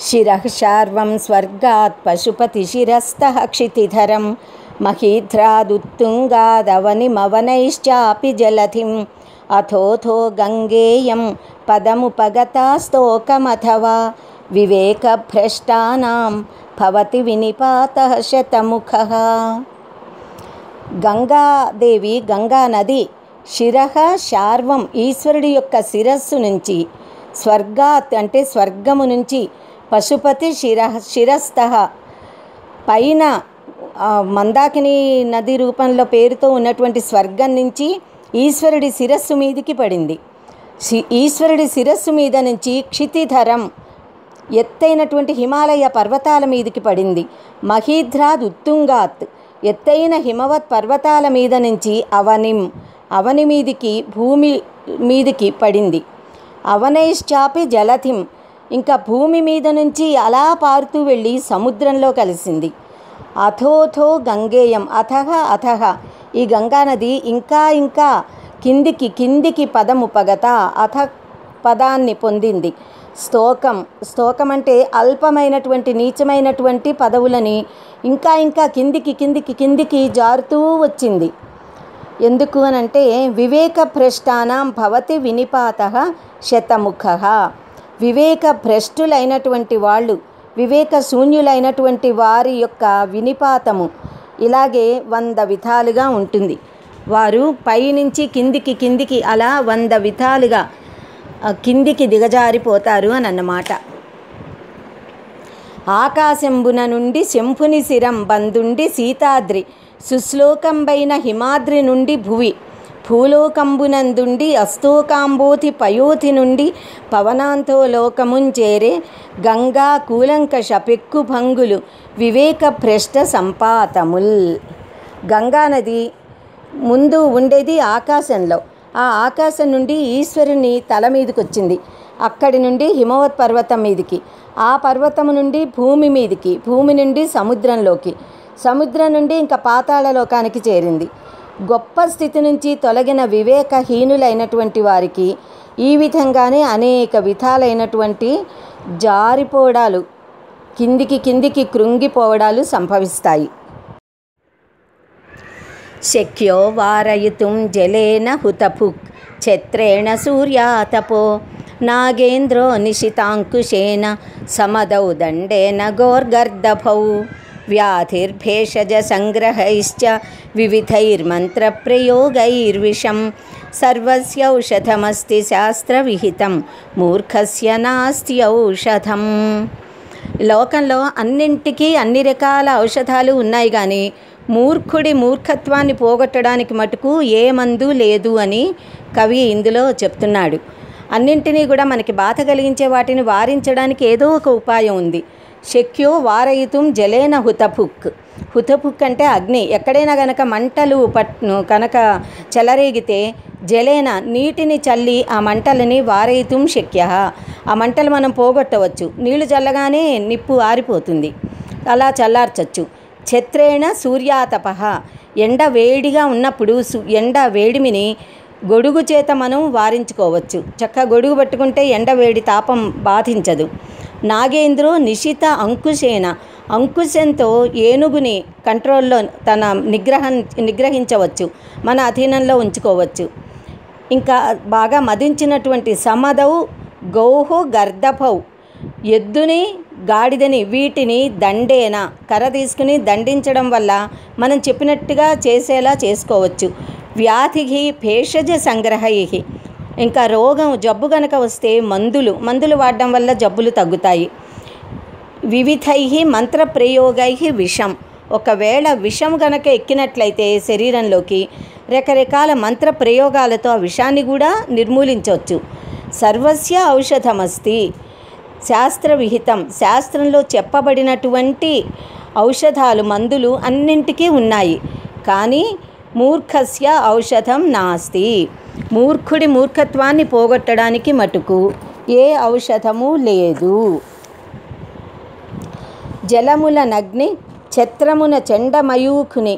శిరః శార్వం స్వర్గాత్ పశుపతిశిరస్తః క్షితిధరం మహీధ్రాదుత్తుంగాదవనిమవనైశ్చాపి జలధిం అథోథో గంగేయం పదముపగతాస్తోకమథవా వివేకభ్రష్టానాం భవతి వినిపాతః శతముఖః. గంగాదేవి, గంగానది శిరః శార్వం ఈశ్వరుడి యొక్క శిరస్సు నుంచి, స్వర్గాత్ అంటే స్వర్గము నుంచి, పశుపతి శిరస్థః పైన మందాకిని నది రూపంలో పేరుతో ఉన్నటువంటి స్వర్గం నుంచి ఈశ్వరుడి శిరస్సు మీదికి పడింది. ఈశ్వరుడి శిరస్సు మీద నుంచి క్షితిధరం ఎత్తైనటువంటి హిమాలయ పర్వతాల మీదికి పడింది. మహీధ్రాద్ ఉత్తుంగాత్ ఎత్తైన హిమవత్ పర్వతాల మీద నుంచి అవని మీదికి, భూమి మీదికి పడింది. అవనైశ్చాపి జలధిం ఇంకా భూమి మీద నుంచి అలా పారుతూ వెళ్ళి సముద్రంలో కలిసింది. అథోథో గంగేయం అథహ ఈ గంగానది ఇంకా ఇంకా కిందికి పదముపగత అథ పదాన్ని పొందింది. స్తోకం అంటే అల్పమైనటువంటి నీచమైనటువంటి పదవులని ఇంకా ఇంకా కిందికి జారుతూ వచ్చింది. ఎందుకు అనంటే వివేక భ్రష్టానాం భవతి వినిపాతః శతముఖః. వివేక భ్రష్టులైనటువంటి వాళ్ళు, వివేక శూన్యులైనటువంటి వారి యొక్క వినిపాతము ఇలాగే 100 విధాలుగా ఉంటుంది. వారు పైనుంచి కిందికి అలా 100 విధాలుగా కిందికి దిగజారిపోతారు అని అన్నమాట. ఆకాశంబున నుండి శంభుని శిరం బందుండి సీతాద్రి సుశ్లోకంబైన హిమాద్రి నుండి భువి భూలోకంబునందుండి అస్తోకాంబోతి పయోతి నుండి పవనాంతో లోకముంచేరే గంగా కూలంకష పెక్కు భంగులు వివేక భ్రష్ట సంపాతముల్. గంగానది ముందు ఉండేది ఆకాశంలో. ఆ ఆకాశం నుండి ఈశ్వరుని తల మీదకి వచ్చింది. అక్కడి నుండి హిమవత్ పర్వతం మీదికి, ఆ పర్వతం నుండి భూమి మీదికి, భూమి నుండి సముద్రంలోకి, సముద్రం నుండి ఇంకా పాతాళ లోకానికి చేరింది. గొప్ప స్థితి నుంచి తొలగిన వివేకహీనులైనటువంటి వారికి ఈ విధంగానే అనేక విధాలైనటువంటి జారిపోవడాలు, కిందికి కృంగిపోవడాలు సంభవిస్తాయి. శక్యో వారయితుం జలేన హుతభుక్ ఛత్రేణ సూర్యాతపో నాగేంద్రో నిశితాంకుశేన సమదౌ దండేన గోర్గర్దభౌ వ్యాధిర్భేషజ సంగ్రహైశ్చ వివిధైర్మంత్రప్రయోగైర్విషం సర్వస్యౌషధమస్తి శాస్త్రవిహితం మూర్ఖస్య నాస్తి ఔషధం. లోకంలో అన్నింటికీ అన్ని రకాల ఔషధాలు ఉన్నాయి, కానీ మూర్ఖుడి మూర్ఖత్వాన్ని పోగొట్టడానికి మటుకు ఏ మందు లేదు అని కవి ఇందులో చెప్తున్నాడు. అన్నింటినీ కూడా మనకి బాధ కలిగించే వాటిని వారించడానికి ఏదో ఒక ఉపాయం ఉంది. శక్యో వారయితుం జలేన హుతభుక్. హుతభుక్ అంటే అగ్ని. ఎక్కడైనా గనక మంటలు కనుక చెలరేగితే జలేన నీటిని చల్లి ఆ మంటలని వారయితుం శక్య, ఆ మంటలు మనం పోగొట్టవచ్చు. నీళ్లు చల్లగానే నిప్పు ఆరిపోతుంది, అలా చల్లార్చచ్చు. ఛత్రేణ సూర్యాతపః, ఎండ వేడిగా ఉన్నప్పుడు ఎండ వేడిమిని గొడుగు చేత మనం వారించుకోవచ్చు. చక్కగా గొడుగు పట్టుకుంటే ఎండ వేడి తాపం బాధించదు. నాగేంద్రో నిశిత అంకుశేన, అంకుశంతో ఏనుగుని కంట్రోల్లో తన నిగ్రహించవచ్చు, మన అధీనంలో ఉంచుకోవచ్చు. ఇంకా బాగా మదించినటువంటి సమదౌ గౌహు గర్దభౌ, ఎద్దుని గాడిదని వీటిని దండేన కర్ర తీసుకుని దండించడం వల్ల మనం చెప్పినట్టుగా చేసేలా చేసుకోవచ్చు. వ్యాధికి భేషజ సంగ్రహై, ఇంకా రోగం జబ్బు గనక వస్తే మందులు వాడడం వల్ల జబ్బులు తగ్గుతాయి. వివిధై మంత్రప్రయోగై విషం, ఒకవేళ విషం గనక ఎక్కినట్లయితే శరీరంలోకి రకరకాల మంత్ర ప్రయోగాలతో ఆ విషాన్ని కూడా నిర్మూలించవచ్చు. సర్వస్య ఔషధమస్తి శాస్త్రవిహితం, శాస్త్రంలో చెప్పబడినటువంటి ఔషధాలు మందులు అన్నింటికీ ఉన్నాయి, కానీ మూర్ఖస్య ఔషధం నాస్తి, మూర్ఖుడి మూర్ఖత్వాన్ని పోగొట్టడానికి మటుకు ఏ ఔషధము లేదు. జలముల నగ్ని ఛత్రమున చెండమయూఖుని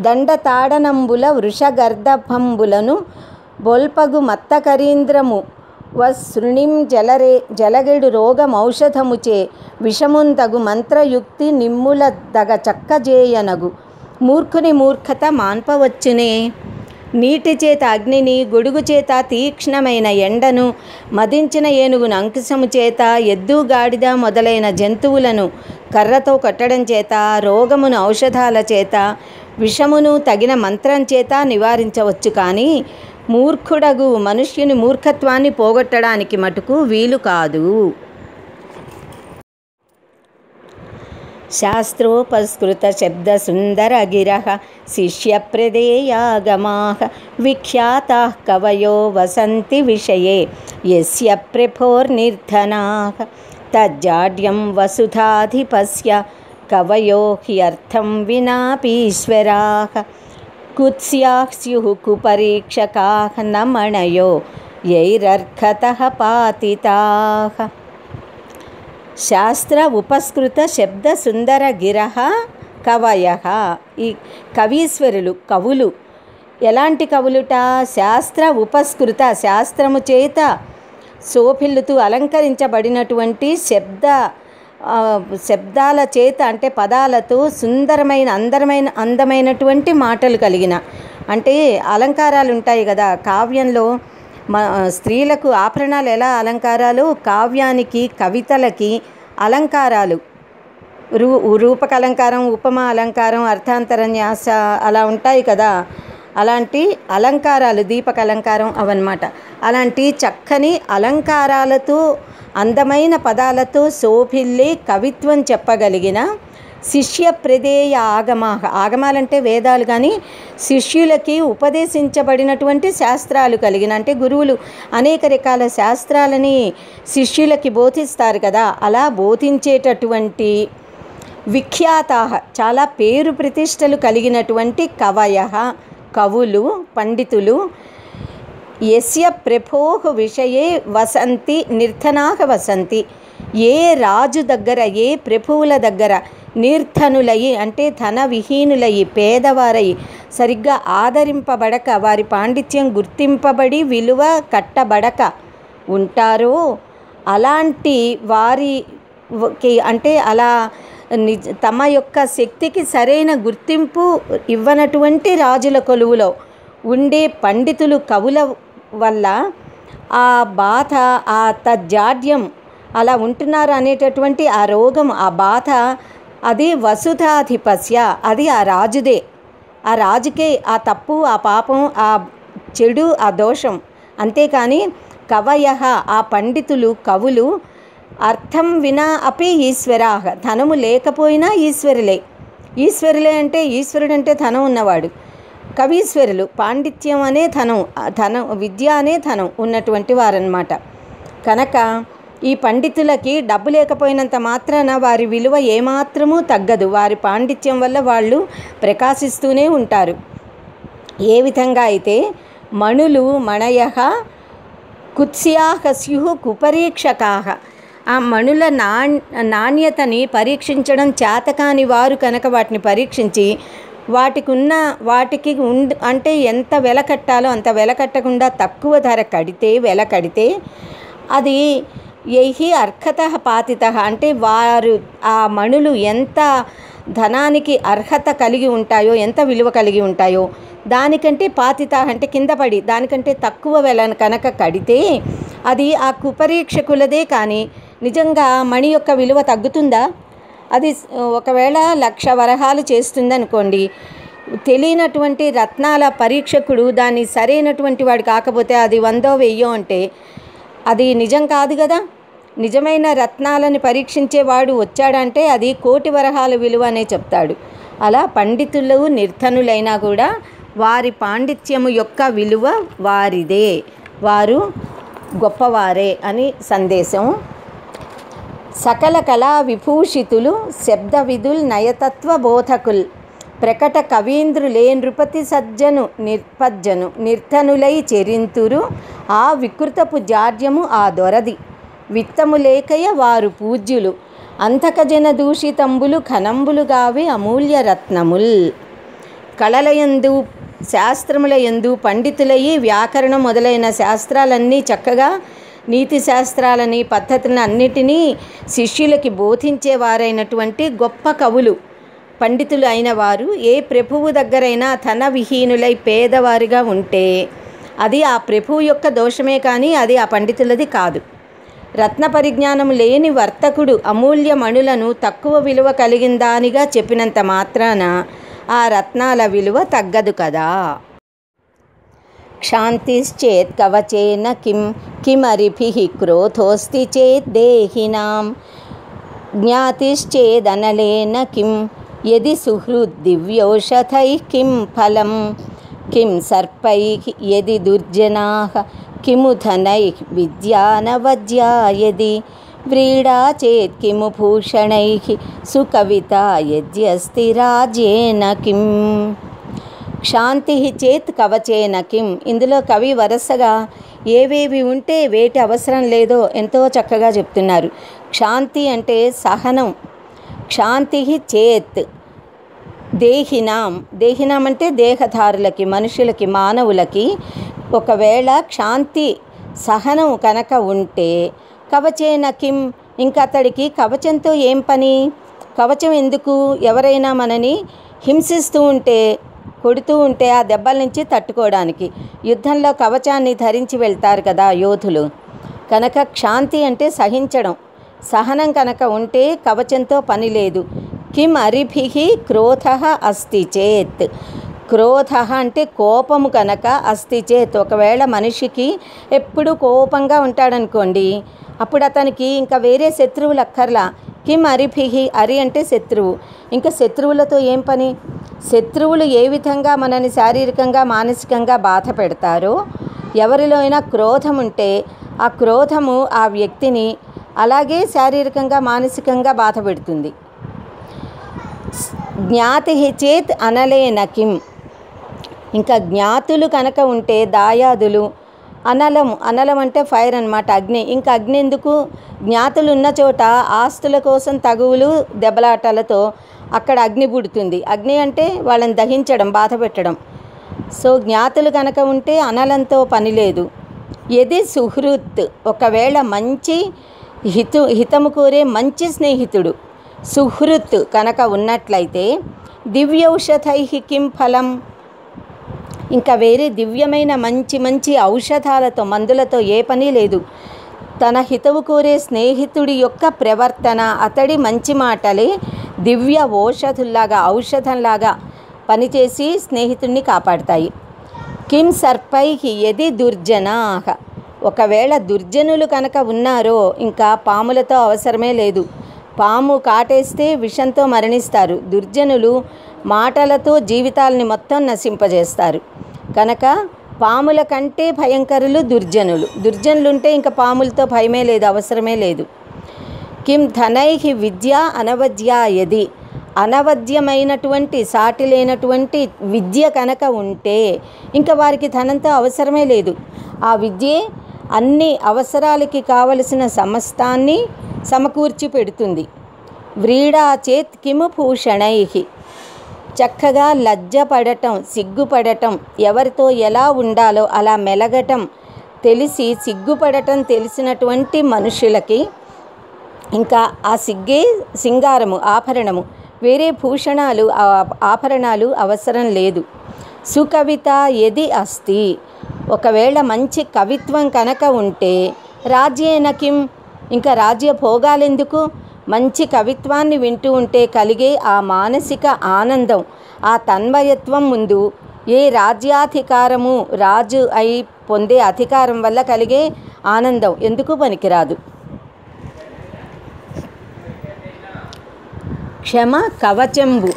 దండతాడనంబుల వృషగర్దభంబులను బొల్పగు మత్తకరీంద్రము వశృణిం జలగెడు రోగమౌషధముచే విషముందగు మంత్రయుక్తి నిమ్ముల దగ చక్కజేయనగు మూర్ఖుని మూర్ఖత మాన్పవచ్చునే. నీటి చేత అగ్నిని, గొడుగు చేత తీక్ష్ణమైన ఎండను, మదించిన ఏనుగును అంకుశము చేత, ఎద్దు గాడిద మొదలైన జంతువులను కర్రతో కొట్టడం చేత, రోగమును ఔషధాల చేత, విషమును తగిన మంత్రం చేత నివారించవచ్చు. కానీ మూర్ఖుడగు మనుష్యుని మూర్ఖత్వాన్ని పోగొట్టడానికి మటుకు వీలు కాదు. శాస్త్రోపస్కృత శబ్ద సుందర గిరః శిష్య ప్రదేయాగమాః విఖ్యాతాః కవయో వసంతి విషయే యస్య ప్రభోర్నిర్ధనాః తజ్జాడ్యం వసుధాధిపస్య కవయో హ్యర్థం వినాపీశ్వరాః కుత్స్యాః స్యుః కుపరీక్షకాః న మణయో యైరర్హతః పాతితాః. శాస్త్ర ఉపస్కృత శబ్ద సుందర గిరః కవయః. ఈ కవీశ్వరులు, కవులు ఎలాంటి కవులుట? శాస్త్ర ఉపస్కృత, శాస్త్రము చేత శోభిల్లుతూ అలంకరించబడినటువంటి శబ్దాల చేత అంటే పదాలతో సుందరమైన అందమైనటువంటి మాటలు కలిగిన, అంటే అలంకారాలు ఉంటాయి కదా కావ్యంలో. స్త్రీలకు ఆభరణాలు ఎలా అలంకారాలు, కావ్యానికి కవితలకి అలంకారాలు, రూపక అలంకారం, ఉపమా అలంకారం, అర్థాంతరన్యాస అలా ఉంటాయి కదా. అలాంటి అలంకారాలు, దీపక అలంకారం అవన్నమాట. అలాంటి చక్కని అలంకారాలతో అందమైన పదాలతో శోభిల్లే కవిత్వం చెప్పగలిగిన శిష్య ప్రదేయ ఆగమాః. ఆగమాలంటే వేదాలు, కానీ శిష్యులకి ఉపదేశించబడినటువంటి శాస్త్రాలు కలిగిన, అంటే గురువులు అనేక రకాల శాస్త్రాలని శిష్యులకి బోధిస్తారు కదా, అలా బోధించేటటువంటి విఖ్యాతాః, చాలా పేరు ప్రతిష్టలు కలిగినటువంటి కవయః, కవులు, పండితులు. యస్య ప్రభోః విషయే వసంతి నిర్ధనాః వసంతి. ఏ రాజు దగ్గర, ఏ ప్రభువుల దగ్గర నిర్ధనులయి అంటే ధన విహీనులయి, పేదవారయి, సరిగ్గా ఆదరింపబడక, వారి పాండిత్యం గుర్తింపబడి విలువ కట్టబడక ఉంటారో అలాంటి వారికి, అంటే అలా తమ యొక్క శక్తికి సరైన గుర్తింపు ఇవ్వనటువంటి రాజుల కొలువులో ఉండే పండితులు, కవుల వల్ల ఆ బాధ, ఆ తజ్జాడ్యం అలా ఉంటున్నారు అనేటటువంటి ఆ రోగం, ఆ బాధ, అది వసుధాధిపస్య, అది ఆ రాజుదే. ఆ రాజుకే ఆ తప్పు, ఆ పాపం, ఆ చెడు, ఆ దోషం. అంతేకాని కవయః, ఆ పండితులు, కవులు, అర్థం వినా అపి ఈశ్వరాః, ధనము లేకపోయినా ఈశ్వరులే. ఈశ్వరులే అంటే ఈశ్వరుడు అంటే ధనం ఉన్నవాడు. కవీశ్వరులు పాండిత్యం అనే ధనం, విద్య అనే ధనం ఉన్నటువంటి వారన్నమాట. కనుక ఈ పండితులకి డబ్బు లేకపోయినంత మాత్రాన వారి విలువ ఏమాత్రమూ తగ్గదు. వారి పాండిత్యం వల్ల వాళ్ళు ప్రకాశిస్తూనే ఉంటారు. ఏ విధంగా అయితే మణులు, మణయః కుత్స్యాః స్యుః కుపరీక్షకాః, ఆ మణుల నాణ్యతని పరీక్షించడం చేతకాని వారు కనుక వాటిని పరీక్షించి వాటికి అంటే ఎంత వెల కట్టాలో అంత వెల కట్టకుండా తక్కువ ధర వెల కడితే అది యైహి అర్హతః పాతితః, అంటే వారు ఆ మణులు ఎంత ధనానికి అర్హత కలిగి ఉంటాయో, ఎంత విలువ కలిగి ఉంటాయో దానికంటే పాతిత అంటే కింద పడి దానికంటే తక్కువ వెల కనుక కడితే అది ఆ కుపరీక్షకులదే. కానీ నిజంగా మణి యొక్క విలువ తగ్గుతుందా? అది ఒకవేళ 1,00,000 వరహాలు చేస్తుందనుకోండి, తెలియనటువంటి రత్నాల పరీక్షకుడు దాన్ని సరైనటువంటి వాడు కాకపోతే అది 100 1000 అంటే అది నిజం కాదు కదా. నిజమైన రత్నాలను పరీక్షించేవాడు వచ్చాడంటే అది 1,00,000 వరహాల విలువ అనే చెప్తాడు. అలా పండితులు నిర్ధనులైనా కూడా వారి పాండిత్యము యొక్క విలువ వారిదే, వారు గొప్పవారే అని సందేశం. సకల కళా విభూషితులు, శబ్ద విధుల్, నయతత్వ బోధకుల్, ప్రకట కవీంద్రులే నృపతి సజ్జను నిర్పజ్జను నిర్ధనులై చెరింతురు ఆ వికృతపు జాడ్యము ఆ దొరది విత్తము లేకయ వారు పూజ్యులు అంతకజన దూషితంబులు ఖనంబులుగావి అమూల్య రత్నముల్. కళలయందు, శాస్త్రములయందు పండితులయ్యి వ్యాకరణం మొదలైన శాస్త్రాలన్నీ చక్కగా నీతి శాస్త్రాలని పద్ధతులను అన్నిటినీ శిష్యులకి బోధించేవారైనటువంటి గొప్ప కవులు, పండితులు అయిన వారు ఏ ప్రభువు దగ్గరైనా ధన విహీనులై పేదవారిగా ఉంటే అది ఆ ప్రభువు యొక్క దోషమే కానీ అది ఆ పండితులది కాదు. రత్న పరిజ్ఞానం లేని వర్తకుడు అమూల్య మణులను తక్కువ విలువ కలిగిందానిగా చెప్పినంత మాత్రాన ఆ రత్నాల విలువ తగ్గదు కదా. క్షాంతిశ్చేత్ కవచేన కిం కిమరిభిః క్రోధోస్తి చేత్ దేహినాం జ్ఞాతిశ్చేదనలేన కిం యది సుహృద్ దివ్యౌషధైః కిం ఫలం కిం సర్పైః యది దుర్జనాః కిము ధనైః విద్యానవద్యా యది వ్రీడా చేత్ కిము భూషణైః సుకవితా యద్యస్తి రాజ్యేన కిం. క్షాంతి చేత్ కవచేన కిం. ఇందులో కవి వరుసగా ఏవేవి ఉంటే వేటి అవసరం లేదో ఎంతో చక్కగా చెప్తున్నారు. క్షాంతి అంటే సహనం. క్షాంతి చేత్ దేహినాం. దేహినాం అంటే దేహధారులకి, మనుషులకి, మానవులకి ఒకవేళ క్షాంతి సహనం కనుక ఉంటే కవచేన కిం, ఇంకా అతడికి కవచంతో ఏం పని? కవచం ఎందుకు? ఎవరైనా మనని హింసిస్తూ ఉంటే, కొడుతూ ఉంటే ఆ దెబ్బల నుంచి తట్టుకోవడానికి యుద్ధంలో కవచాన్ని ధరించి వెళ్తారు కదా యోధులు. కనుక క్షాంతి అంటే సహించడం, సహనం కనుక ఉంటే కవచంతో పని లేదు. కిం అరిభిః క్రోధః అస్తి చేత్. క్రోధ అంటే కోపము కనుక అస్తి చేత్. ఒకవేళ మనిషికి ఎప్పుడు కోపంగా ఉంటాడనుకోండి, అప్పుడు అతనికి ఇంకా వేరే శత్రువులు అక్కర్లా. కిం అరిభిః. అరి అంటే శత్రువు. ఇంకా శత్రువులతో ఏం పని? శత్రువులు ఏ విధంగా మనని శారీరకంగా మానసికంగా బాధ పెడతారో, ఎవరిలో అయినా క్రోధం ఉంటే ఆ క్రోధము ఆ వ్యక్తిని అలాగే శారీరకంగా మానసికంగా బాధ పెడుతుంది. జ్ఞాతి చేత్ అనలేన కిం. ఇంకా జ్ఞాతులు కనుక ఉంటే దాయాదులు, అనలం. అనలం అంటే ఫైర్ అన్నమాట, అగ్ని. ఇంకా అగ్ని ఎందుకు? జ్ఞాతులు ఉన్న చోట ఆస్తుల కోసం తగువులు దెబ్బలాటలతో అక్కడ అగ్ని పుడుతుంది. అగ్ని అంటే వాళ్ళని దహించడం, బాధ పెట్టడం. సో జ్ఞాతులు కనుక ఉంటే అనలంతో పని లేదు. ఎది సుహృత్. ఒకవేళ మంచి హితము కోరే మంచి స్నేహితుడు సుహృత్ కనుక ఉన్నట్లయితే దివ్యౌషధైః కిం ఫలం. ఇంకా వేరే దివ్యమైన మంచి మంచి ఔషధాలతో, మందులతో ఏ పని లేదు. తన హితవు కోరే స్నేహితుడి యొక్క ప్రవర్తన, అతడి మంచి మాటలే దివ్య ఔషధుల్లాగా, ఔషధంలాగా పనిచేసి స్నేహితుడిని కాపాడతాయి. కిం సర్పైః యది దుర్జనాః. ఒకవేళ దుర్జనులు కనుక ఉన్నారో ఇంకా పాములతో అవసరమే లేదు. పాము కాటేస్తే విషంతో మరణిస్తారు. దుర్జనులు మాటలతో జీవితాలని మొత్తం నశింపజేస్తారు. కనుక పాముల కంటే భయంకరులు దుర్జనులు. దుర్జనులుంటే ఇంకా పాములతో భయమే లేదు, అవసరమే లేదు. కిం ధనైః విద్య అనవద్యా యది. అనవద్యమైనటువంటి, సాటి లేనటువంటి విద్య కనుక ఉంటే ఇంకా వారికి ధనంతో అవసరమే లేదు. ఆ విద్యే అన్ని అవసరాలకి కావలసిన సమస్తాన్ని సమకూర్చి పెడుతుంది. వ్రీడా చేత్ కిము భూషణైః. చక్కగా లజ్జపడటం, సిగ్గుపడటం, ఎవరితో ఎలా ఉండాలో అలా మెలగటం తెలిసి, సిగ్గుపడటం తెలిసినటువంటి మనుషులకి ఇంకా ఆ సిగ్గే సింగారము, ఆభరణము. వేరే భూషణాలు, ఆభరణాలు అవసరం లేదు. సుకవిత యది అస్తి. ఒకవేళ మంచి కవిత్వం కనుక ఉంటే రాజ్యేన కిం. ఇంకా రాజ్య భోగాలెందుకు? మంచి కవిత్వాన్ని వింటూ ఉంటే కలిగే ఆ మానసిక ఆనందం, ఆ తన్మయత్వం ముందు ఏ రాజ్యాధికారము, రాజు అయి పొందే అధికారం వల్ల కలిగే ఆనందం ఎందుకు పనికిరాదు. క్షమ కవచంబు,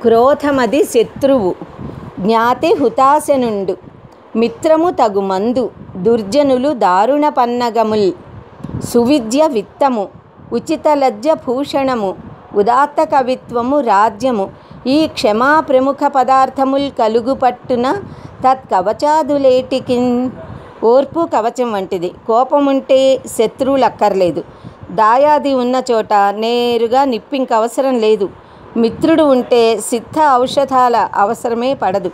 క్రోధమది శత్రువు, జ్ఞాతి హుతాశనుండు, మిత్రము తగు మందు, దుర్జనులు దారుణ పన్నగముల్, సువిద్య విత్తము, ఉచిత లజ్జ భూషణము, ఉదాత్త కవిత్వము రాజ్యము. ఈ క్షమా ప్రముఖ పదార్థముల్ కలుగు పట్టున తత్కవచాదులేటికిన్. ఓర్పు కవచం వంటిది. కోపముంటే శత్రువులు అక్కర్లేదు. దాయాది ఉన్న చోట నేరుగా నిప్పింక అవసరం లేదు. మిత్రుడు ఉంటే సిద్ధ ఔషధాల అవసరమే పడదు.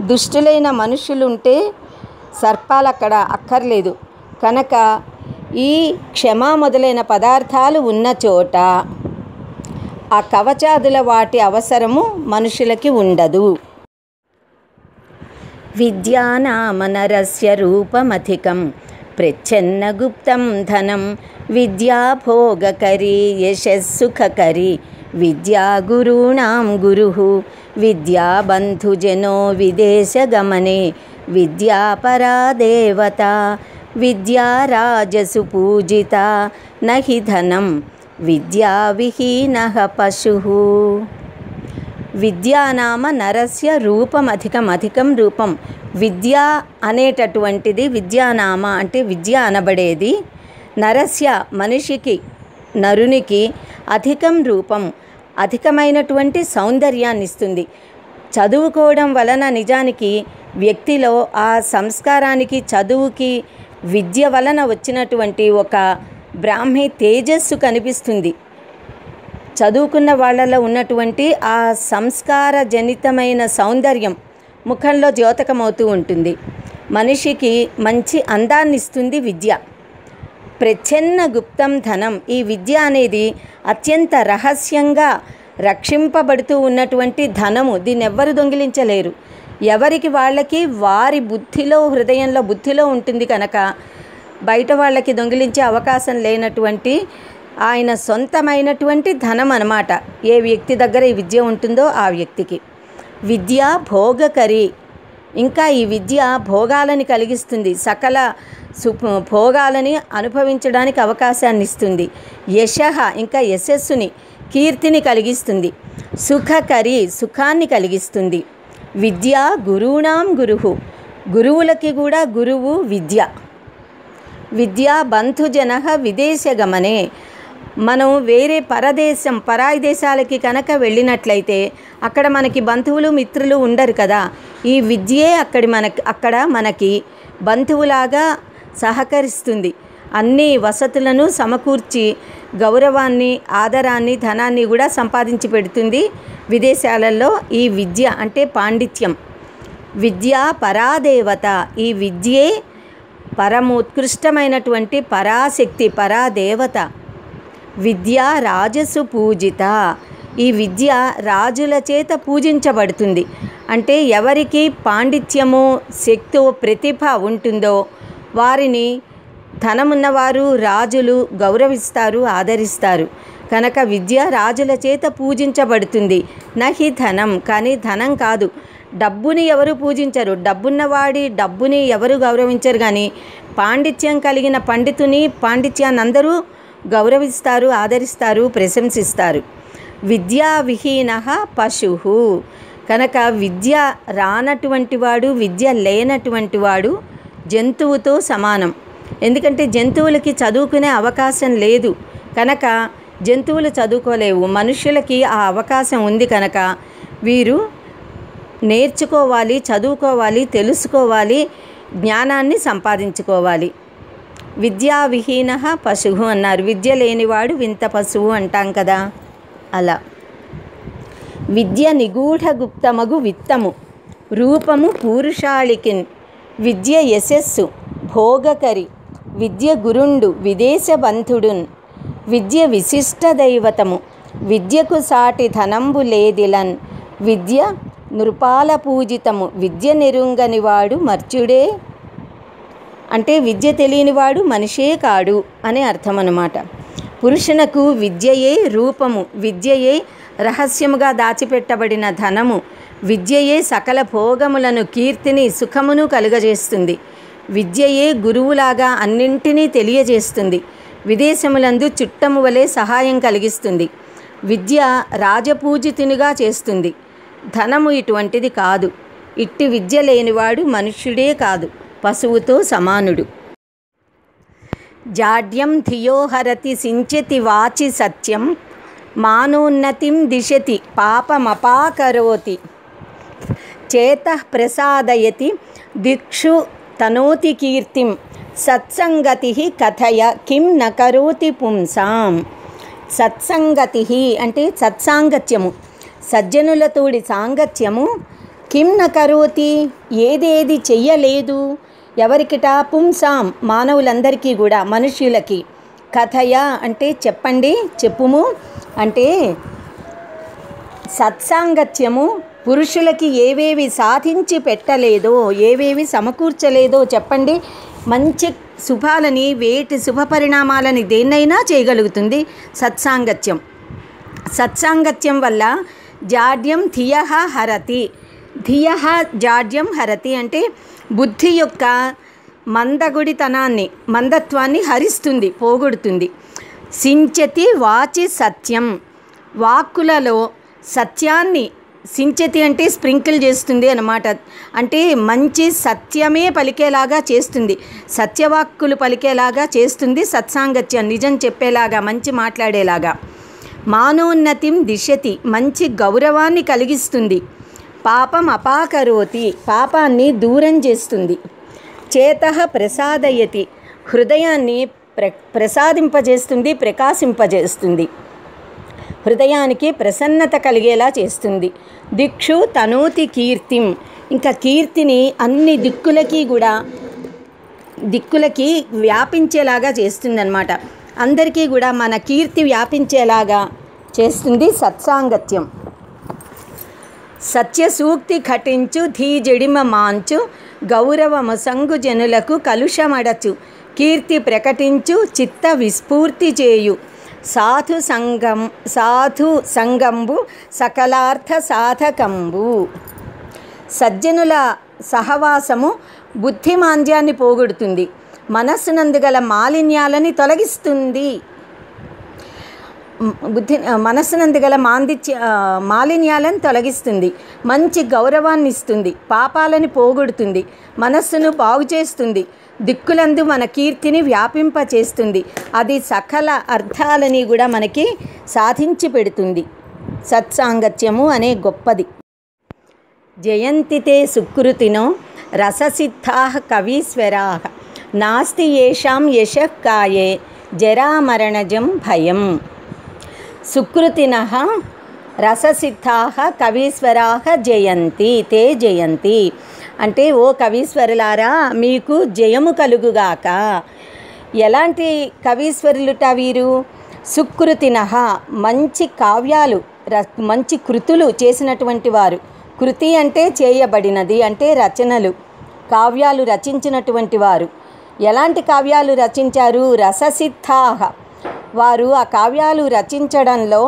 దుష్టులైన మనుషులుంటే సర్పాలు అక్కడ అక్కర్లేదు. కనుక ఈ క్షమ మొదలైన పదార్థాలు ఉన్న చోట ఆ కవచాదుల వాటి అవసరము మనుషులకి ఉండదు. విద్యానామ నరస్య రూపమధికం ప్రచ్ఛన్న గుప్తం ధనం విద్యా భోగకరీ యశస్సుఖకరీ విద్యా గురూణాం గురుః విద్యా బంధుజనో విదేశగమనే విద్యా పరా దేవత విద్యా రాజసు పూజిత నహి ధనం విద్యా విహీనః పశుః. విద్యానామ నరస్య రూపం అధికం, అధికం రూపం. విద్య అనేటటువంటిది విద్యానామ అంటే విద్య అనబడేది. నరస్య మనిషికి, నరునికి అధికం రూపం అధికమైనటువంటి సౌందర్యాన్ని ఇస్తుంది. చదువుకోవడం వలన నిజానికి వ్యక్తిలో ఆ సంస్కారానికి, చదువుకి, విద్య వలన వచ్చినటువంటి ఒక బ్రాహ్మీ తేజస్సు కనిపిస్తుంది. చదువుకున్న వాళ్ళలో ఉన్నటువంటి ఆ సంస్కార జనితమైన సౌందర్యం ముఖంలో ద్యోతకమవుతూ ఉంటుంది. మనిషికి మంచి అందాన్ని ఇస్తుంది విద్య. ప్రచ్ఛన్న గుప్తం ధనం. ఈ విద్య అనేది అత్యంత రహస్యంగా రక్షింపబడుతూ ఉన్నటువంటి ధనము. దీన్ని ఎవ్వరు దొంగిలించలేరు. ఎవరికి వాళ్ళకి వారి బుద్ధిలో, హృదయంలో, బుద్ధిలో ఉంటుంది కనుక బయట వాళ్ళకి దొంగిలించే అవకాశం లేనటువంటి ఆయన సొంతమైనటువంటి ధనం అన్నమాట. ఏ వ్యక్తి దగ్గర ఈ విద్య ఉంటుందో ఆ వ్యక్తికి. విద్య భోగకరి. ఇంకా ఈ విద్య భోగాలని కలిగిస్తుంది. సకల భోగాలని అనుభవించడానికి అవకాశాన్ని ఇస్తుంది. యశః ఇంకా యశస్సుని, కీర్తిని కలిగిస్తుంది. సుఖకరి సుఖాన్ని కలిగిస్తుంది. విద్య గురూణాం గురుః. గురువులకి కూడా గురువు విద్య. విద్యా బంధుజనః విదేశగమనే. మనం వేరే పరాయి దేశాలకి కనుక వెళ్ళినట్లయితే అక్కడ మనకి బంధువులు, మిత్రులు ఉండరు కదా. ఈ విద్యే అక్కడ మనకి బంధువులాగా సహకరిస్తుంది. అన్ని వసతులను సమకూర్చి గౌరవాన్ని, ఆదరాన్ని, ధనాన్ని కూడా సంపాదించి పెడుతుంది విదేశాలలో. ఈ విద్య అంటే పాండిత్యం. విద్యా పరాదేవత. ఈ విద్యే పరమోత్కృష్టమైనటువంటి పరాశక్తి, పరాదేవత. విద్యా రాజసు పూజిత. ఈ విద్య రాజుల చేత పూజించబడుతుంది. అంటే ఎవరికి పాండిత్యమో, శక్తో, ప్రతిభ ఉంటుందో వారిని ధనమున్నవారు, రాజులు గౌరవిస్తారు, ఆదరిస్తారు. కనుక విద్య రాజుల చేత పూజించబడుతుంది. నహి ధనం. కానీ ధనం కాదు. డబ్బుని ఎవరు పూజించరు. డబ్బుని ఎవరు గౌరవించరు. కానీ పాండిత్యం కలిగిన పండితుని, పాండిత్యాన్ని అందరూ గౌరవిస్తారు, ఆదరిస్తారు, ప్రశంసిస్తారు. విద్యా విహీనః పశుః. కనుక విద్య రానటువంటి వాడు, విద్య లేనటువంటి వాడు జంతువుతో సమానం. ఎందుకంటే జంతువులకి చదువుకునే అవకాశం లేదు కనుక జంతువులు చదువుకోలేవు. మనుషులకి ఆ అవకాశం ఉంది కనుక వీరు నేర్చుకోవాలి, చదువుకోవాలి, తెలుసుకోవాలి, జ్ఞానాన్ని సంపాదించుకోవాలి. విద్యా విహీనః పశుః అన్నారు. విద్య లేనివాడు వింత పశువు అంటాం కదా, అలా. విద్య నిగూఢ గుప్తమగు విత్తము రూపము పూరుషాళికిన్. విద్య యశస్సు భోగకరి. విద్య గురుండు విదేశబంధుడున్. విద్య విశిష్ట దైవతము. విద్యకు సాటి ధనంబు లేదిలన్. విద్య నృపాల పూజితము. విద్య నెరుంగనివాడు మర్త్యుడే. అంటే విద్య తెలియనివాడు మనిషే కాడు అనే అర్థం అన్నమాట. పురుషునకు విద్యయే రూపము. విద్యయే రహస్యముగా దాచిపెట్టబడిన ధనము. విద్యయే సకల భోగములను, కీర్తిని, సుఖమును కలుగజేస్తుంది. విద్యయే గురువులాగా అన్నింటినీ తెలియజేస్తుంది. విదేశములందు చుట్టము వలె సహాయం కలిగిస్తుంది. విద్య రాజపూజితునిగా చేస్తుంది. ధనము ఇటువంటిది కాదు. ఇట్టి విద్య లేనివాడు మనుష్యుడే కాదు, పశువుతో సమానుడు. జాడ్యం ధియో హరతి సించతి వాచి సత్యం. మానోన్నతిం దిశతి పాపమపాకరోతి. చేతః ప్రసాదయతి దిక్షు తనోతి కీర్తిం. సత్సంగతి కథయ కిం న కరోతి పుంసాం. సత్సంగతి అంటే సత్సాంగత్యము, సజ్జనులతోడి సాంగత్యము. కిం న కరోతి ఏదేది చెయ్యలేదు. ఎవరికిట? పుంసాం, మానవులందరికీ కూడా, మనుష్యులకి. కథయ అంటే చెప్పండి, చెప్పుము అంటే సత్సాంగత్యము పురుషులకి ఏవేవి సాధించి పెట్టలేదో, ఏవేవి సమకూర్చలేదో చెప్పండి. మంచి శుభాలని, వేటి శుభ పరిణామాలని దేన్నైనా చేయగలుగుతుంది సత్సాంగత్యం. సత్సాంగత్యం వల్ల జాడ్యం ధియః హరతి. ధియః జాడ్యం హరతి అంటే బుద్ధి యొక్క మందత్వాన్ని హరిస్తుంది, పోగొడుతుంది. సించతి వాచి సత్యం, వాక్కులలో సత్యాన్ని, సించతి అంటే స్ప్రింకిల్ చేస్తుంది అన్నమాట. అంటే మంచి సత్యమే పలికేలాగా చేస్తుంది, సత్యవాక్కులు పలికేలాగా చేస్తుంది సత్సాంగత్యం, నిజం చెప్పేలాగా, మంచి మాట్లాడేలాగా. మానోన్నతిం దిశతి, మంచి గౌరవాన్ని కలిగిస్తుంది. పాపం అపాకరోతి, పాపాన్ని దూరం చేస్తుంది. చేతః ప్రసాదయతి, హృదయాన్ని ప్రసాదింపజేస్తుంది, ప్రకాశింపజేస్తుంది, హృదయానికి ప్రసన్నత కలిగేలా చేస్తుంది. దిక్షు తనోతి కీర్తిం, ఇంకా కీర్తిని అన్ని దిక్కులకి వ్యాపించేలాగా చేస్తుందన్నమాట. అందరికీ కూడా మన కీర్తి వ్యాపించేలాగా చేస్తుంది సత్సాంగత్యం. సత్య సూక్తి ఘటించు, ధీజడిమ మాంచు, గౌరవమసంగు జనులకు కలుషమడచు, కీర్తి ప్రకటించు, చిత్త విస్ఫూర్తి చేయు, సాధు సంగంబు సకలార్థ సాధకంబు. సజ్జనుల సహవాసము బుద్ధిమాంద్యాన్ని పోగొడుతుంది, మనస్సునందు గల మాలిన్యాలని తొలగిస్తుంది. మనస్సునందు గల మాలిన్యాలను తొలగిస్తుంది, మంచి గౌరవాన్ని ఇస్తుంది, పాపాలని పోగొడుతుంది, మనస్సును బాగు చేస్తుంది, దిక్కులందు మన కీర్తిని వ్యాపింపచేస్తుంది. అది సకల అర్థాలని కూడా మనకి సాధించి పెడుతుంది సత్సాంగత్యము అనే గొప్పది. జయంతితే సుకృతినో రససిద్ధాః కవీశ్వరాః, నాస్తి యేషాం యశః కాయే జరామరణజం భయం. సుకృతినః రససిద్ధాః కవీశ్వరాః జయంతి, తే జయంతి అంటే ఓ కవీశ్వరులారా మీకు జయము కలుగుగాక. ఎలాంటి కవీశ్వరులుట వీరు? సుకృతినః, మంచి కావ్యాలు, మంచి కృతులు చేసినటువంటి వారు. కృతి అంటే చేయబడినది, అంటే రచనలు, కావ్యాలు రచించినటువంటి వారు. ఎలాంటి కావ్యాలు రచించారు? రససిద్ధాః, వారు ఆ కావ్యాలు రచించడంలో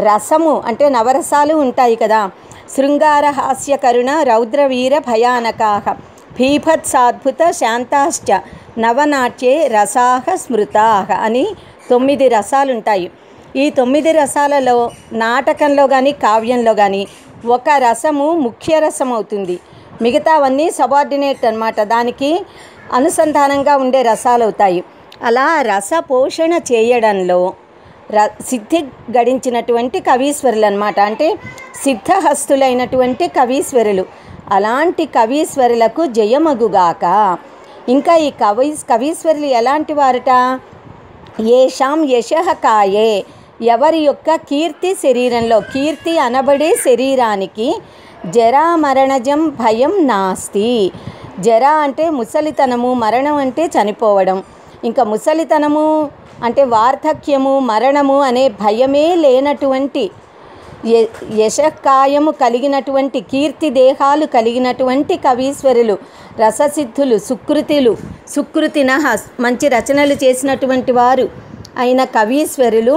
రసము అంటే నవరసాలు ఉంటాయి కదా. శృంగార హాస్య కరుణ రౌద్రవీర భయానకాః, భీభత్సాద్భుత శాంతాశ్చ నవనాట్యే రసాః స్మృతాః అని 9 రసాలుంటాయి. ఈ 9 రసాలలో నాటకంలో కానీ కావ్యంలో కానీ ఒక రసము ముఖ్య రసం అవుతుంది, మిగతావన్నీ సబార్డినేట్ అన్నమాట, దానికి అనుసంధానంగా ఉండే రసాలు అవుతాయి. అలా రస పోషణ చేయడంలో సిద్ధి గడించినటువంటి కవీశ్వరులు అన్నమాట, అంటే సిద్ధహస్తులైనటువంటి కవీశ్వరులు. అలాంటి కవీశ్వరులకు జయమగుగాక. ఇంకా ఈ కవీశ్వరులు ఎలాంటి వారట? ఏషాం యశః కాయే, ఎవరి యొక్క కీర్తి శరీరంలో, కీర్తి అనబడే శరీరానికి జరామరణజం భయం నాస్తి. జర అంటే ముసలితనము, మరణం అంటే చనిపోవడం. ఇంకా ముసలితనము అంటే వార్ధక్యము, మరణము అనే భయమే లేనటువంటి, యశకాయము కలిగినటువంటి, కీర్తి దేహాలు కలిగినటువంటి కవీశ్వరులు, రససిద్ధులు, సుకృతినః మంచి రచనలు చేసినటువంటి వారు అయిన కవీశ్వరులు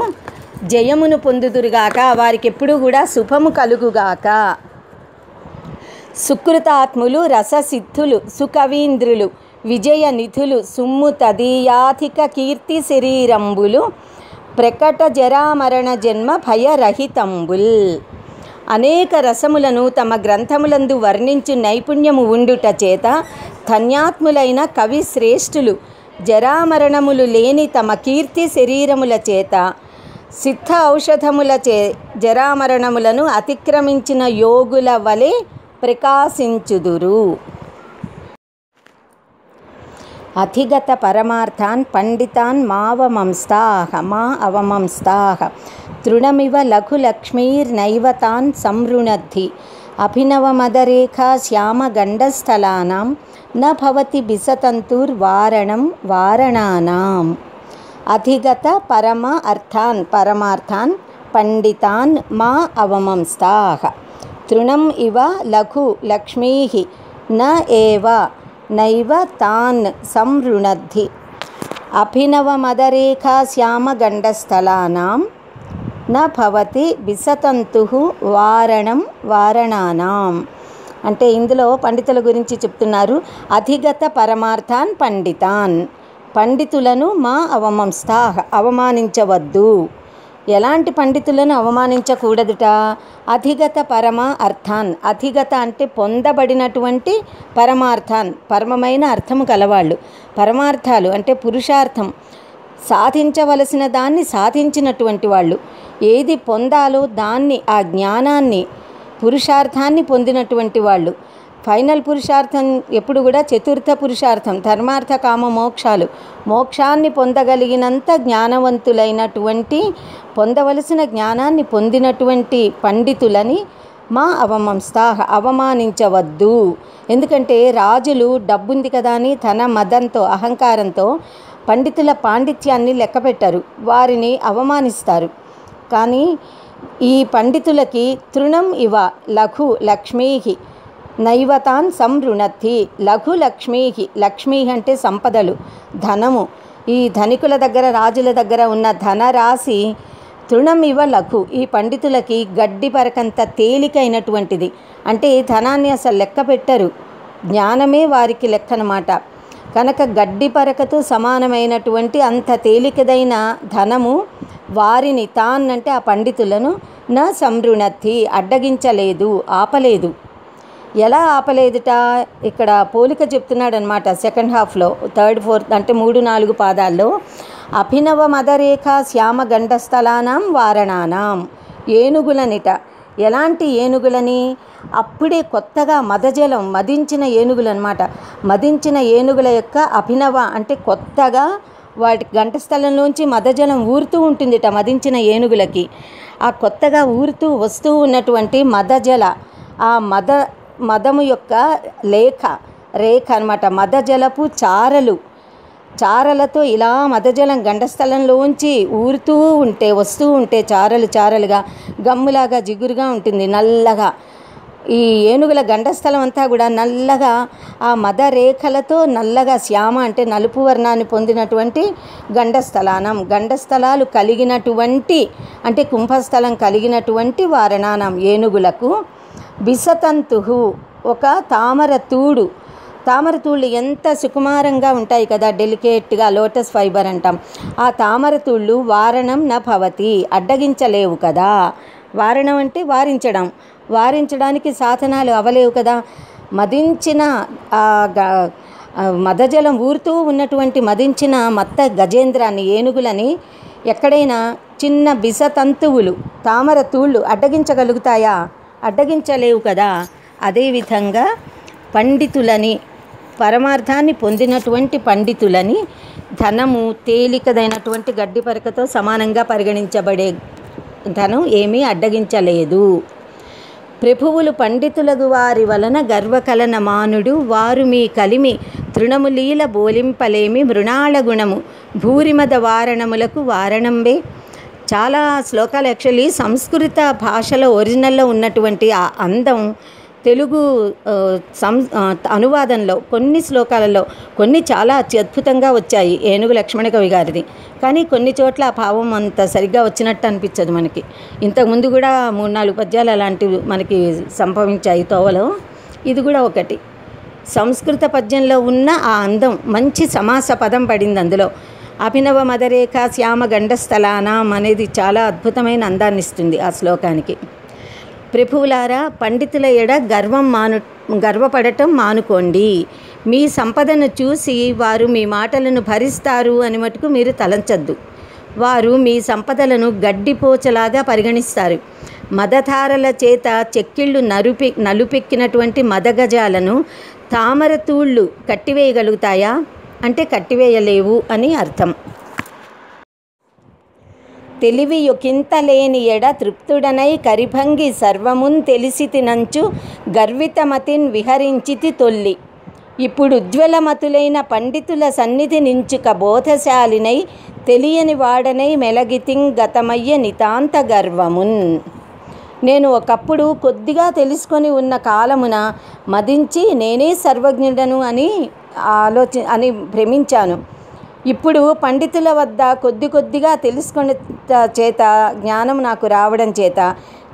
జయమును పొందుదురుగాక, వారికి ఎప్పుడూ కూడా శుభము కలుగుగాక. సుకృతాత్ములు, రససిద్ధులు, సుకవీంద్రులు, విజయనిధులు, సుమ్ము తదీయాధిక కీర్తి శరీరంబులు, ప్రకట జరామరణ జన్మ భయరహితంబుల్. అనేక రసములను తమ గ్రంథములందు వర్ణించు నైపుణ్యము ఉండుట చేత ధన్యాత్ములైన కవి శ్రేష్ఠులు జరామరణములు లేని తమ కీర్తి శరీరముల చేత సిద్ధ ఔషధములచే జరామరణములను అతిక్రమించిన యోగుల వలె ప్రకాశించుదురు. అధిగత పరమార్థాన్ పండితాన్ మావమంస్తాః మా అవమంస్తాః తృణమివ లఘులక్ష్మీర్నైవ తాన్ సంవృణద్ధి అభినవమదరేఖా శ్యామగండస్థలానాం న భవతి బిసతంతుర్వారణం వారణానాం. అధిగత పరమ అర్థాన్ పరమార్థాన్ పండితాన్ మా అవమంస్తాః. తృణం ఇవ లఘు లక్ష్మీః న ఏవ నైవ తాన్ సంవృణద్ధి. అభినవమదరేఖా శ్యామగండస్థలానాం న భవతి బిసతంతుః వారణం వారణానాం. అంటే ఇందులో పండితుల గురించి చెప్తున్నారు. అధిగత పరమార్థాన్ పండితాన్, పండితులను మా అవమంస్తాః, అవమానించవద్దు. ఎలాంటి పండితులను అవమానించకూడదుట? అధిగత పరమ అర్థాన్, అధిగత అంటే పొందబడినటువంటి పరమార్థాన్, పరమమైన అర్థము కలవాళ్ళు. పరమార్థాలు అంటే పురుషార్థం, సాధించవలసిన దాన్ని సాధించినటువంటి వాళ్ళు. ఏది పొందాలో దాన్ని, ఆ జ్ఞానాన్ని, పురుషార్థాన్ని పొందినటువంటి వాళ్ళు. ఫైనల్ పురుషార్థం ఎప్పుడు కూడా చతుర్థ పురుషార్థం, ధర్మార్థ కామ మోక్షాలు. మోక్షాన్ని పొందగలిగినంత జ్ఞానవంతులైనటువంటి, పొందవలసిన జ్ఞానాన్ని పొందినటువంటి పండితులని మా అవమంస్తాః, అవమానించవద్దు. ఎందుకంటే రాజులు డబ్బుంది కదా అని తన మదంతో, అహంకారంతో పండితుల పాండిత్యాన్ని లెక్కపెట్టరు, వారిని అవమానిస్తారు. కానీ ఈ పండితులకి తృణం ఇవ లఘు లక్ష్మీః నైవతాన్ సంవృణద్ధి. లఘు లక్ష్మీః, లక్ష్మీ అంటే సంపదలు, ధనము. ఈ ధనికుల దగ్గర, రాజుల దగ్గర ఉన్న ధనరాశి తృణం ఇవ లఘు, ఈ పండితులకి గడ్డి పరకంత తేలికైనటువంటిది. అంటే ధనాన్ని అసలు లెక్క పెట్టరు, జ్ఞానమే వారికి లెక్కనమాట. కనుక గడ్డి పరకతో సమానమైనటువంటి అంత తేలికదైన ధనము వారిని, తాన్ అంటే ఆ పండితులను, న సంవృణద్ధి అడ్డగించలేదు, ఆపలేదు. ఎలా ఆపలేదుట? ఇక్కడ పోలిక చెప్తున్నాడనమాట సెకండ్ హాఫ్లో, థర్డ్ ఫోర్త్ అంటే 3-4 పాదాల్లో. అభినవ మదరేఖ శ్యామ గండస్థలానాం వారణానాం. ఏనుగులనిట. ఎలాంటి ఏనుగులని? అప్పుడే కొత్తగా మదజలం మదించిన ఏనుగులు అనమాట. మదించిన ఏనుగుల యొక్క అభినవ అంటే కొత్తగా వాటి గంటస్థలంలోంచి మదజలం ఊరుతూ ఉంటుందిట మదించిన ఏనుగులకి. ఆ కొత్తగా ఊరుతూ వస్తూ ఉన్నటువంటి మదజల, ఆ మదము యొక్క రేఖ అనమాట. మదజలపు చారలతో ఇలా మదజలం గండస్థలంలోంచి ఊరుతూ ఉంటే, వస్తూ ఉంటే చారలుగా గమ్ములాగా జిగురుగా ఉంటుంది, నల్లగా. ఈ ఏనుగుల గండస్థలం అంతా కూడా నల్లగా ఆ మద రేఖలతో నల్లగా, శ్యామ అంటే నలుపు వర్ణాన్ని పొందినటువంటి గండస్థలానం, గండస్థలాలు కలిగినటువంటి అంటే కుంభస్థలం కలిగినటువంటి వారణానం ఏనుగులకు. బిసతంతుః ఒక తామరతూళ్ళు ఎంత సుకుమారంగా ఉంటాయి కదా, డెలికేట్గా, లోటస్ ఫైబర్ అంటాం. ఆ తామరతూళ్ళు వారణం న భవతి అడ్డగించలేవు కదా. వారణం అంటే వారించడానికి సాధనాలు అవలేవు కదా. మదించిన మదజలం ఊరుతూ ఉన్నటువంటి మదించిన మత్త గజేంద్రాన్ని, ఏనుగులని ఎక్కడైనా చిన్న బిసతంతువులు, తామరతూళ్ళు అడ్డగించగలుగుతాయా? అడ్డగించలేవు కదా. అదేవిధంగా పండితులని, పరమార్థాన్ని పొందినటువంటి పండితులని ధనము తేలికదైనటువంటి గడ్డి పరకతో సమానంగా పరిగణించబడే ధనం ఏమీ అడ్డగించలేదు. ప్రభువులు పండితులగు వారి వలన గర్వకలన మానుడు, వారు మీ కలిమి తృణములీల బోలింపలేమి మృణాళ గుణము భూరిమద వారణములకు వారణంబే. చాలా శ్లోకాలు యాక్చువల్లీ సంస్కృత భాషలో ఒరిజినల్లో ఉన్నటువంటి ఆ అందం తెలుగు అనువాదంలో కొన్ని శ్లోకాలలో కొన్ని చాలా అత్యద్భుతంగా వచ్చాయి ఏనుగు లక్ష్మణ కవి గారిది. కానీ కొన్ని చోట్ల ఆ భావం అంత సరిగ్గా వచ్చినట్టు అనిపించదు మనకి. ఇంతకుముందు కూడా 3-4 పద్యాలు అలాంటివి మనకి సంభవించాయి తోవలో. ఇది కూడా ఒకటి. సంస్కృత పద్యంలో ఉన్న ఆ అందం, మంచి సమాస పదం పడింది అందులో. అభినవ మదరేఖ శ్యామ గండస్థలానాం అనేది చాలా అద్భుతమైన అందాన్ని ఇస్తుంది ఆ శ్లోకానికి. ప్రభువులారా, పండితుల ఎడ గర్వపడటం మానుకోండి. మీ సంపదను చూసి వారు మీ మాటలను భరిస్తారు అని మటుకు మీరు తలంచద్దు. వారు మీ సంపదలను గడ్డిపోచలాగా పరిగణిస్తారు. మదధారల చేత చెక్కిళ్ళు నలుపెక్కినటువంటి మదగజాలను తామరతూళ్ళు కట్టివేయగలుగుతాయా అంటే కట్టివేయలేవు అని అర్థం. తెలివి యొకింతలేని ఎడ తృప్తుడనై కరిభంగి సర్వమున్ తెలిసి తినంచు గర్వితమతిన్ విహరించితి తొల్లి. ఇప్పుడు ఉజ్వలమతులైన పండితుల సన్నిధి నించుక బోధశాలినై తెలియని వాడనై మెలగితిం గతమయ్య నితాంత గర్వమున్. నేను ఒకప్పుడు కొద్దిగా తెలుసుకొని ఉన్న కాలమున మదించి నేనే సర్వజ్ఞుడను అని భ్రమించాను. ఇప్పుడు పండితుల వద్ద కొద్దిగా తెలుసుకున్న చేత జ్ఞానం నాకు రావడం చేత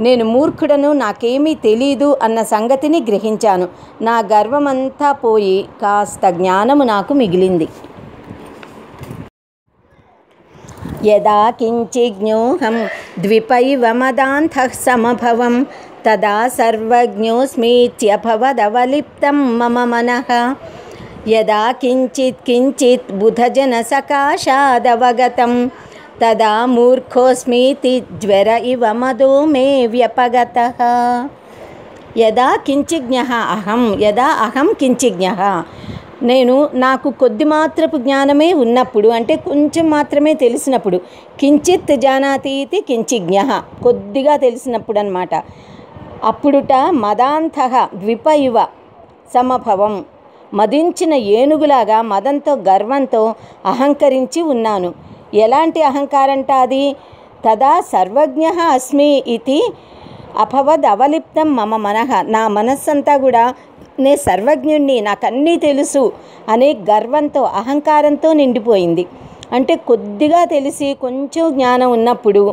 నేను మూర్ఖుడను, నాకేమీ తెలీదు అన్న సంగతిని గ్రహించాను. నా గర్వమంతా పోయి కాస్త జ్ఞానము నాకు మిగిలింది. యదా కించిజ్ఞోహం ద్విపైవ మదాంతః సమభవం తదా సర్వజ్ఞోస్మీత్యభవదవలిప్తం మమ మనః. యదా కించిత్ బుధజన సకాశాదవగతం తదా మూర్ఖోస్మీతి జ్వర ఇవ మదో మే వ్యపగతః. యదా కించిజ్ఞః అహం కించిజ్ఞః. నాకు కొద్ది మాత్రపు జ్ఞానమే ఉన్నప్పుడు, అంటే కొంచెం మాత్రమే తెలిసినప్పుడు, కించిత్ జానాతీతి కించిజ్ఞః, కొద్దిగా తెలిసినప్పుడు అన్నమాట. అప్పుడుట మదాంతః ద్విప ఇవ సమభవం, మదించిన ఏనుగులాగా మదంతో గర్వంతో అహంకరించి ఉన్నాను. ఎలాంటి అహంకారంట అది? తదా సర్వజ్ఞః అస్మి ఇతి అభవద్ అవలిప్తం మమ మనః. నా మనస్సంతా కూడా నే సర్వజ్ఞుణ్ణి, నాకన్నీ తెలుసు అనే గర్వంతో అహంకారంతో నిండిపోయింది. అంటే కొద్దిగా తెలిసి కొంచెం జ్ఞానం ఉన్నప్పుడు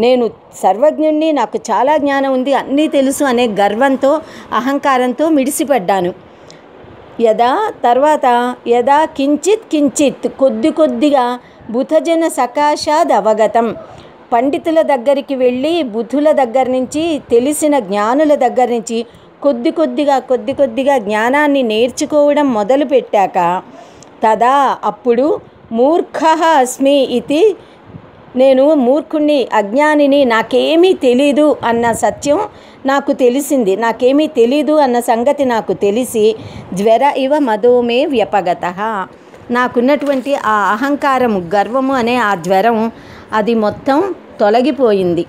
నేను సర్వజ్ఞుణ్ణి, నాకు చాలా జ్ఞానం ఉంది, అన్నీ తెలుసు అనే గర్వంతో అహంకారంతో మిడిసిపడ్డాను. యదా కించిత్ కొద్దిగా బుధజన సకాశాద్ అవగతం, పండితుల దగ్గరికి వెళ్ళి బుధుల దగ్గర నుంచి, తెలిసిన జ్ఞానుల దగ్గర నుంచి కొద్దిగా జ్ఞానాన్ని నేర్చుకోవడం మొదలుపెట్టాక తదా అప్పుడు మూర్ఖః అస్మి ఇతి, నేను మూర్ఖుణ్ణి, అజ్ఞానిని, నాకేమీ తెలీదు అన్న సత్యం నాకు తెలిసింది. నాకేమీ తెలీదు అన్న సంగతి నాకు తెలిసి జ్వర ఇవ మదోమే వ్యపగతః, నాకున్నటువంటి ఆ అహంకారము, గర్వము అనే ఆ జ్వరం అది మొత్తం తొలగిపోయింది.